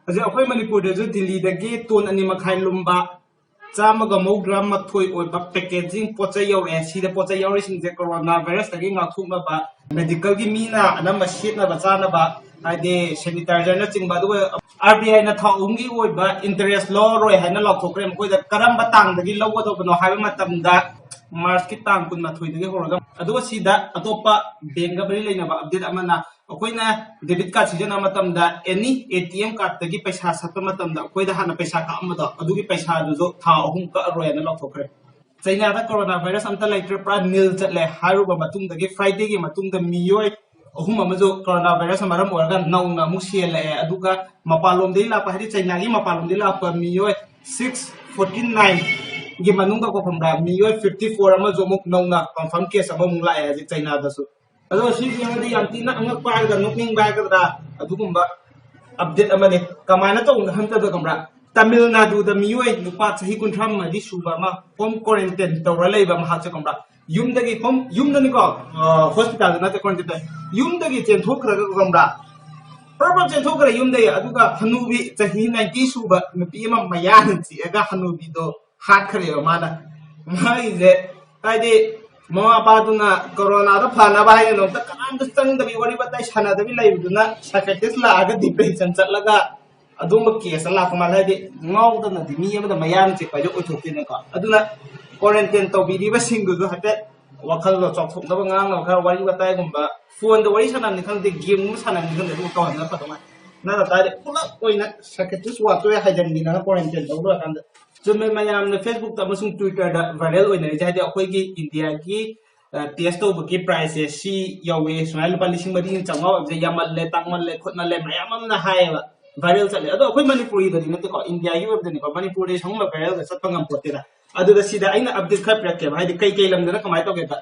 ꯍꯧꯖꯤꯛ ꯑꯩꯈꯣꯏ ꯃꯅꯤꯄꯨꯔꯗꯁꯨ ꯗꯤꯜꯂꯤꯗꯒꯤ ꯇꯣꯟ 2.5 ꯂꯨꯝꯕ 130 ꯑꯣꯏꯕ ꯄꯦꯀꯦꯖꯤꯡ ꯄꯣꯠꯆꯩ ꯌꯧꯔꯛꯑꯦ ꯁꯤꯗ ꯄꯣꯠꯆꯩ ꯌꯧꯔꯤꯁꯤꯡꯁꯦ ꯀꯣꯔꯣꯅꯥ ꯚꯥꯏꯔꯁꯇꯒꯤ ꯉꯥꯛꯊꯣꯛꯅꯕ ꯃꯦꯗꯤꯀꯦꯜꯒꯤ ꯃꯤꯅ ꯑꯅꯝꯕ ꯁꯤꯖꯤꯟꯅꯕ ꯆꯥꯅꯕ ꯍꯥꯏꯗꯤ ꯁꯦꯅꯤꯇꯥꯏꯖꯔꯅꯆꯤꯡꯕ ꯑꯗꯨꯒ RBIꯅ ꯊꯥ 3ꯒꯤ ꯑꯣꯏꯕ ꯏꯟꯇꯔꯦꯁ ꯂꯧꯔꯣꯏ ꯍꯥꯏꯅ ꯂꯥꯎꯊꯣꯛꯈ꯭ꯔꯦ ꯃꯈꯣꯏꯗ ꯀꯔꯝꯕ ꯇꯥꯡꯗꯒꯤ ꯂꯧꯒꯗꯧꯕꯅꯣ ꯍꯥꯏꯕ ꯃꯇꯝꯗ ꯃꯥꯔꯆꯀꯤ ꯇꯥꯡ 12ꯗꯒꯤ ꯍꯧꯔꯒ ꯑꯗꯨꯒ ꯁꯤꯗ ꯑꯇꯣꯞꯄ ꯕꯦꯡꯒ ꯃꯔꯤ ꯂꯩꯅꯕ ꯑꯞꯗꯦꯠ ꯑꯃꯅ ꯑꯩꯈꯣꯏꯅ ꯗꯦꯕꯤꯠ ꯀꯥꯔꯗ ꯁꯤꯖꯤꯟꯅꯕ ꯃꯇꯝꯗ ꯑꯦꯅꯤ ATM ꯀꯥꯔꯗꯇꯒꯤ ꯄꯩꯁꯥ ꯁꯠꯄ ꯃꯇꯝꯗ ꯑꯩꯈꯣꯏꯗ ꯍꯥꯟꯅ ꯄꯩꯁꯥ ꯀꯛꯑꯝꯕꯗꯣ ꯑꯗꯨꯒꯤ ꯄꯩꯁꯥꯗꯨꯁꯨ ꯊꯥ 3 ꯀꯛꯑꯔꯣꯏ ꯍꯥꯏꯅ ꯂꯥꯎꯊꯣꯛꯈ꯭ꯔꯦ ꯆꯩꯅꯥꯗ ꯀꯣꯔꯣꯅꯥ ꯚꯥꯏꯔꯁ ꯑꯝꯇ ꯂꯩꯇ꯭ꯔꯦ ꯄꯨꯔꯥ ꯅꯤꯜ ꯆꯠꯂꯦ ꯍꯥꯏꯔꯨꯕ ꯃꯇꯨꯡꯗꯒꯤ ꯐ꯭ꯔꯥꯏꯗꯦꯒꯤ ꯃꯇꯨꯡꯗ ꯃꯤꯑꯣꯏ 3 ꯑꯃꯁꯨ ꯀꯣꯔꯣꯅꯥ ꯚꯥꯏꯔꯁꯅ ꯃꯔꯝ ꯑꯣꯏꯔꯒ ꯅꯧꯅ ꯑꯃꯨꯛ ꯁꯤꯜꯂꯛꯑꯦ ꯑꯗꯨꯒ ꯃꯄꯥꯟꯂꯣꯝꯗꯒꯤ ꯂꯥꯛꯄ ꯍꯥꯏꯗꯤ ꯆꯩꯅꯥꯒꯤ ꯃꯄꯥꯟꯂꯣꯝꯗꯒꯤ ꯂꯥꯛꯄ ꯃꯤꯑꯣꯏ 649 ꯒꯤ ꯃꯅꯨꯡꯗ ꯈꯪꯕ꯭ꯔꯥ ꯃꯤꯑꯣꯏ 54 ꯑꯃꯁꯨ ꯑꯃꯨꯛ ꯅꯧꯅ ꯀꯟꯐꯥꯔꯝ ꯀꯦꯁ ꯑꯃꯃꯨꯛ ꯂꯥꯛꯑꯦ ꯍꯧꯖꯤꯛ ꯆꯩꯅꯥꯗꯁꯨ ꯑꯗꯣ ꯁꯤꯒꯤ ꯑꯃꯗꯤ ꯌꯥꯝ ꯊꯤꯅ ꯑꯉꯛꯄ ꯍꯥꯏꯒꯗ꯭ꯔꯥ ꯅꯣꯛꯅꯤꯡꯕ ꯍꯥꯏꯒꯗ꯭ꯔꯥ ꯑꯗꯨꯒꯨꯝꯕ ꯑꯞꯗꯦꯠ ꯑꯃꯅꯤ ꯀꯃꯥꯏꯅ ꯇꯧꯕꯅꯣ ꯈꯪꯗꯕ ꯈꯪꯕ꯭ꯔꯥ ꯇꯥꯃꯤꯜ ꯅꯥꯗꯨꯗ ꯃꯤꯑꯣꯏ ꯅꯨꯄꯥ ꯆꯍꯤ 39 ꯁꯨꯕ ꯑꯃ ꯍꯣꯝ ꯀ꯭ꯋꯥꯔꯦꯟꯇꯥꯏꯟ ꯇꯧꯔ ꯂꯩꯕ ꯃꯍꯥꯛꯁꯦ ꯈꯪꯕ꯭ꯔꯥ ꯌꯨꯝꯗꯒꯤ ꯌꯨꯝꯗꯅꯤꯀꯣ ꯍꯣꯁꯄꯤꯇꯥꯜꯗ ꯅꯠꯇꯦ ꯀ꯭ꯋꯥꯔꯦꯟꯇꯥꯏꯟ ꯌꯨꯝꯗꯒꯤ ꯆꯦꯟꯊꯣꯛꯈ꯭ꯔꯒ ꯈꯪꯕ꯭ꯔꯥ ꯄ꯭ꯔꯣꯄꯔ ꯆꯦꯟꯊꯣꯛꯈ꯭ꯔꯦ ꯌꯨꯝꯗꯒꯤ ꯑꯗꯨꯒ ꯍꯅꯨꯕꯤ ꯆꯍꯤ 90 ꯁꯨꯕ ꯅꯨꯄꯤ ꯑꯃ ꯃꯌꯥꯅ ꯆꯤꯛꯑꯒ ꯍꯅꯨꯕꯤꯗꯣ ꯍꯥꯠꯈ꯭ꯔꯦꯕ ꯃꯥꯅ ꯃꯥꯒꯤꯁꯦ ꯍꯥꯏꯗꯤ ꯃꯃꯥ ꯃꯄꯥꯗꯨꯅ ꯀꯣꯔꯣꯅꯥꯗ ꯐꯅꯕ ꯍꯥꯏꯅ ꯑꯝꯇ ꯀꯅꯥꯝꯇ ꯆꯪꯗꯕꯤ ꯋꯥꯔꯤ ꯋꯥꯇꯥꯏ ꯁꯥꯟꯅꯗꯕꯤ ꯂꯩꯕꯗꯨꯅ ꯁꯥꯏꯀꯦꯇ꯭ꯔꯤꯁ ꯂꯥꯛꯑꯒ ꯗꯤꯄ꯭ꯔꯦꯁꯟ ꯆꯠꯂꯒ ꯑꯗꯨꯝꯕ ꯀꯦꯁꯇ ꯂꯥꯛꯄ ꯃꯥꯜꯂꯦ ꯍꯥꯏꯗꯤ ꯉꯥꯎꯗꯅꯗꯤ ꯃꯤ ꯑꯃꯗ ꯃꯌꯥꯅ ꯆꯤꯛꯄ ꯍꯥꯏꯁꯦ ꯑꯣꯏꯊꯣꯛꯇꯦꯅꯦꯀꯣ ꯑꯗꯨꯅ ꯀ꯭ꯋꯥꯔꯦꯟꯇꯥꯏꯟ ꯇꯧꯕꯤꯔꯤꯕꯁꯤꯡꯗꯨꯁꯨ ꯍꯥꯏꯐꯦꯠ ꯋꯥꯈꯜꯗꯣ ꯆꯥꯎꯊꯣꯛꯅꯕ ꯉꯥꯡꯅꯕ ꯈꯔ ꯋꯥꯔꯤ ꯋꯥꯇꯥꯏꯒꯨꯝꯕ ꯐꯣꯟꯗ ꯋꯥꯔꯤ ꯁꯥꯟꯅꯕꯅꯤ ꯈꯪꯗꯦ ꯒꯦꯝꯒꯨꯝꯕ ꯁꯥꯟꯅꯕꯅꯤ ꯈꯪꯗꯦ ꯑꯗꯨꯒ ꯇꯧꯍꯟꯅ ꯐꯗꯧ ꯃꯥꯜꯂꯦ ꯅꯠꯇ ꯇꯥꯔꯗꯤ ꯄꯨꯂꯞ ꯑꯣꯏꯅ ꯁꯥꯏꯀꯦꯇ꯭ꯔꯤꯁ ꯋꯥꯠꯇꯣꯏ ꯍꯥꯏꯖꯟꯕꯤꯅ ꯀ꯭ꯋꯥꯔꯦꯟꯇꯥꯏꯟ ꯇꯧ ꯂꯣꯏꯔꯀꯥꯟꯗ ꯆꯨꯝꯃꯦ ꯃꯌꯥꯝꯅ ꯐꯦꯁꯕꯨꯛꯇ ꯑꯃꯁꯨꯡ ꯇ꯭ꯋꯤꯇꯔꯗ ꯚꯥꯏꯔꯦꯜ ꯑꯣꯏꯅꯔꯤꯁꯦ ꯍꯥꯏꯗꯤ ꯑꯩꯈꯣꯏꯒꯤ ꯏꯟꯗꯤꯌꯥꯒꯤ ꯇꯦꯁ ꯇꯧꯕꯒꯤ ꯄ꯭ꯔꯥꯏꯁꯁꯦ ꯁꯤ ꯌꯧꯋꯦ ꯁꯨꯃꯥꯏꯅ ꯂꯨꯄꯥ 4,400 ꯑꯣꯏꯕꯁꯦ ꯌꯥꯝꯃꯜꯂꯦ ꯇꯥꯡꯃꯜꯂꯦ ꯈꯣꯠꯃꯜꯂꯦ ꯃꯌꯥꯝ ꯑꯃꯅ ꯍꯥꯏꯌꯦꯕ ꯚꯥꯏꯔꯦꯜ ꯆꯠꯂꯦ ꯑꯗꯣ ꯑꯩꯈꯣꯏ ꯃꯅꯤꯄꯨꯔꯤꯗꯗꯤ ꯅꯠꯇꯦꯀꯣ ꯏꯟꯗꯤꯌꯥꯒꯤ ꯑꯣꯏꯕꯗꯅꯤꯀꯣ ꯃꯅꯤꯄꯨꯔꯗꯤ ꯁꯪꯒꯨꯝꯕ ꯚꯥꯏꯔꯦꯜꯒ ꯆꯠꯄ ꯉꯝꯄꯣꯠꯇꯦꯗ ꯑꯗꯨꯗ ꯁꯤꯗ ꯑꯩꯅ ꯑꯞꯗꯦꯠ ꯈꯔ ꯄꯤꯔꯛꯀꯦꯕ ꯍꯥꯏꯗꯤ ꯀꯩ ꯂꯝꯗꯅ ꯀꯃꯥꯏꯅ ꯇꯧꯒꯦꯗ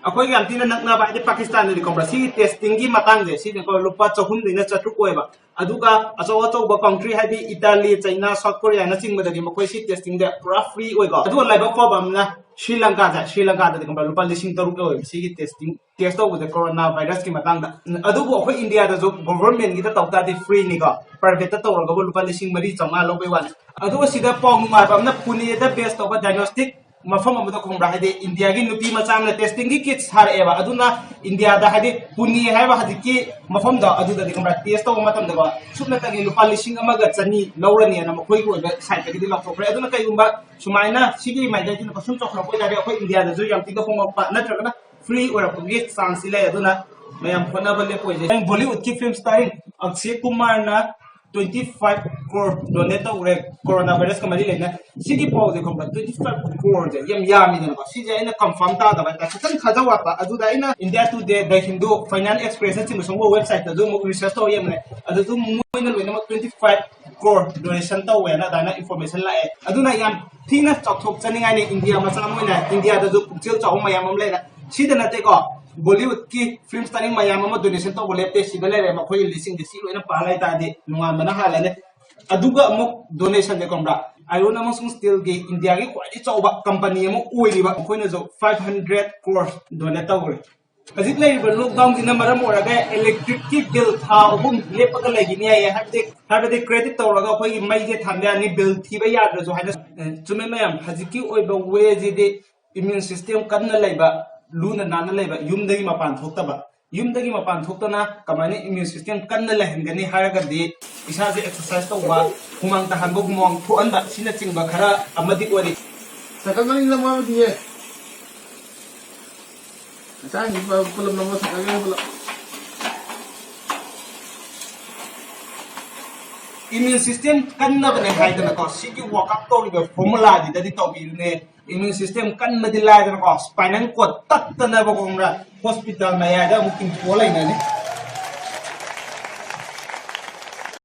ꯑꯩꯈꯣꯏꯒꯤ ꯌꯥꯝ ꯊꯤꯅ ꯅꯛꯅꯕ ꯍꯥꯏꯗꯤ ꯄꯥꯀꯤꯁꯇꯥꯟꯗꯗꯤ ꯈꯪꯕ꯭ꯔꯥ ꯁꯤꯒꯤ ꯇꯦꯁꯇꯤꯡꯒꯤ ꯃꯇꯥꯡꯁꯦ ꯁꯤꯅꯀꯣ ꯂꯨꯄꯥ 300ꯗꯩꯅ 400 ꯑꯣꯏꯕ ꯑꯗꯨꯒ ꯑꯆꯧꯕ ꯀꯟꯇ꯭ꯔꯤ ꯍꯥꯏꯗꯤ ꯏꯇꯥꯂꯤ ꯆꯩꯅꯥ ꯁꯥꯎꯠ ꯀꯣꯔꯤꯌꯥꯅꯆꯤꯡꯕꯗꯗꯤ ꯃꯈꯣꯏ ꯁꯤ ꯇꯦꯁꯇꯤꯡꯗ ꯄꯨꯔꯥ ꯐ꯭ꯔꯤ ꯑꯣꯏꯀꯣ ꯑꯗꯨꯒ ꯂꯥꯏꯕꯛ ꯐꯕ ꯑꯃꯅ ಶ್ರೀಲಂಕಾꯗꯗꯤ ꯈꯪꯕ꯭ꯔꯥ ꯂꯨꯄꯥ 6,000 ꯑꯣꯏꯕ ꯁꯤꯒꯤ ꯇꯦꯁ ꯇꯧꯕꯗ ꯀꯣꯔꯣꯅꯥ ꯚꯥꯏꯔꯁꯀꯤ ꯃꯇꯥꯡꯗ ꯑꯗꯨꯕꯨ ꯑꯩꯈꯣꯏ ꯏꯟꯗꯤꯌꯥꯗꯁꯨ ꯒꯣꯚꯔꯟꯃꯦꯟꯠꯒꯤꯗ ꯇꯧ ꯇꯥꯔꯗꯤ ꯐ꯭ꯔꯤꯅꯤꯀꯣ ꯄ꯭ꯔꯥꯏꯚꯦꯠꯇ ꯇꯧꯔꯒꯕꯨ ꯂꯨꯄꯥ 4,900 ꯂꯧꯕꯩ ꯋꯥꯅꯤ ꯑꯗꯨꯒ ꯁꯤꯗ ꯄꯥꯎ ꯅꯨꯡꯉꯥꯏꯕ ꯑꯃꯅ ꯄꯨꯅꯦꯗ ꯕꯦꯁ ꯇꯧꯕ ꯗꯥꯏꯒꯅꯣꯁꯇꯤꯛ ꯃꯐꯝ ꯑꯃꯗ ꯈꯪꯕ꯭ꯔꯥ ꯍꯥꯏꯗꯤ ꯏꯟꯗꯤꯌꯥꯒꯤ ꯅꯨꯄꯤ ꯃꯆꯥ ꯑꯃꯅ ꯇꯦꯁꯇꯤꯡꯒꯤ ꯀꯤꯠ ꯊꯥꯔꯛꯑꯦꯕ ꯑꯗꯨꯅ ꯏꯟꯗꯤꯌꯥꯗ ꯍꯥꯏꯗꯤ ꯄꯨꯅꯦ ꯍꯥꯏꯕ ꯍꯧꯖꯤꯛꯀꯤ ꯃꯐꯝꯗꯣ ꯑꯗꯨꯗꯗꯤ ꯈꯪꯕ꯭ꯔꯥ ꯇꯦꯁ ꯇꯧꯕ ꯃꯇꯝꯗꯀꯣ ꯁꯨꯞꯅꯇꯒꯤ ꯂꯨꯄꯥ 1,200 ꯂꯧꯔꯅꯤꯅ ꯃꯈꯣꯏꯒꯤ ꯑꯣꯏꯕ ꯁꯥꯏꯠꯇꯒꯤꯗꯤ ꯂꯥꯎꯊꯣꯛꯈ꯭ꯔꯦ ꯑꯗꯨꯅ ꯀꯩꯒꯨꯝꯕ ꯁꯨꯃꯥꯏꯅ ꯁꯤꯒꯤ ꯃꯥꯏꯀꯩꯁꯤꯅ ꯀꯁꯨꯝ ꯆꯥꯎꯈꯠꯂꯛꯄ ꯑꯣꯏꯇꯥꯔꯗꯤ ꯑꯩꯈꯣꯏ ꯏꯟꯗꯤꯌꯥꯗꯁꯨ ꯌꯥꯝ ꯊꯤꯅ ꯍꯣꯡꯉꯛꯄ ꯅꯠꯇ꯭ꯔꯒꯅ ꯐ꯭ꯔꯤ ꯑꯣꯏꯔꯛꯄꯒꯤ ꯆꯥꯟꯁꯇꯤ ꯂꯩ ꯑꯗꯨꯅ ꯃꯌꯥꯝ ꯍꯣꯠꯅꯕ ꯂꯦꯞꯄꯣꯏꯁꯦ ꯕꯣꯂꯤꯋꯨꯗꯀꯤ ꯐꯤल्म ꯁ꯭ꯇꯥꯔꯤꯡ अक्षय कुमारना 25 crore डोनेट तौरे कोरोना वायरस का मरी लेना सिगी पाउजे खंबा 25 crore जे यम यामिदन को सिजे आइना कंफर्म ता दबा ता खतन खजा वापा अदुदा आइना India Today the Hindu finance express चिम संगो वेबसाइट ता जो मो रिसर्च तो यमने अदु जो मोइना लोइना 25 crore डोनेशन तो वेना दाना इंफॉर्मेशन लाए अदुना याम थीना चौथोक चनिंगाइ ने इंडिया मचा मोइना इंडिया दा जो पुक्चेल चाउ मयाम हम लेना सिदा नते को बॉलीवुड की फिल्म स्टारिंग मयाम हम डोनेशन तो बोलेते सिदा लेरे मखोय लिसिंग दि सि लोइना पालाई तादे नुवा मना हालाने अदुगा अमुक डोनेशन ने कमरा आयरन अमसुंग स्टील के इंडिया की क्वाइट चौबा कंपनी अमुक ओइरिबा अखोइना जो 500 crore डोनेट तौरे हजिक लेरिबा लॉकडाउन की मरम ओरगा इलेक्ट्रिक की बिल था अहुम लेपका लेगिनि आय हाबदे क्रेडिट तौरगा अखोइ मैजे थांदानि बिल थीबा याद्र जो हाइना चुमे मयाम हजिकी ओइबा वे जिदे इम्यून सिस्टम कन्ना लेबा लूना नाना लेबा युमदगी मपान थोक्तबा युमदगी मपान थोक्तना कमाने इम्यून सिस्टम कन्ना लेहनगनी हारगदि इसाजे एक्सरसाइज तौबा हुमांग तहानबो हुमांग थोअनबा सिना चिंबा खरा अमदि ओरि सकलगनी लमा दिए चांग Pullum number सकलगनी Pullum immune system कन्ना बने हाइदना को सिगी वर्कआउट तौरिबा फॉर्मूला दिदि तौबिरुने इम्यून सिस्टम कन्ना दिलाइदना को स्पाइनल कोड तत्तना बगोमरा हॉस्पिटल मयादा मुकिंग पोलाइनानि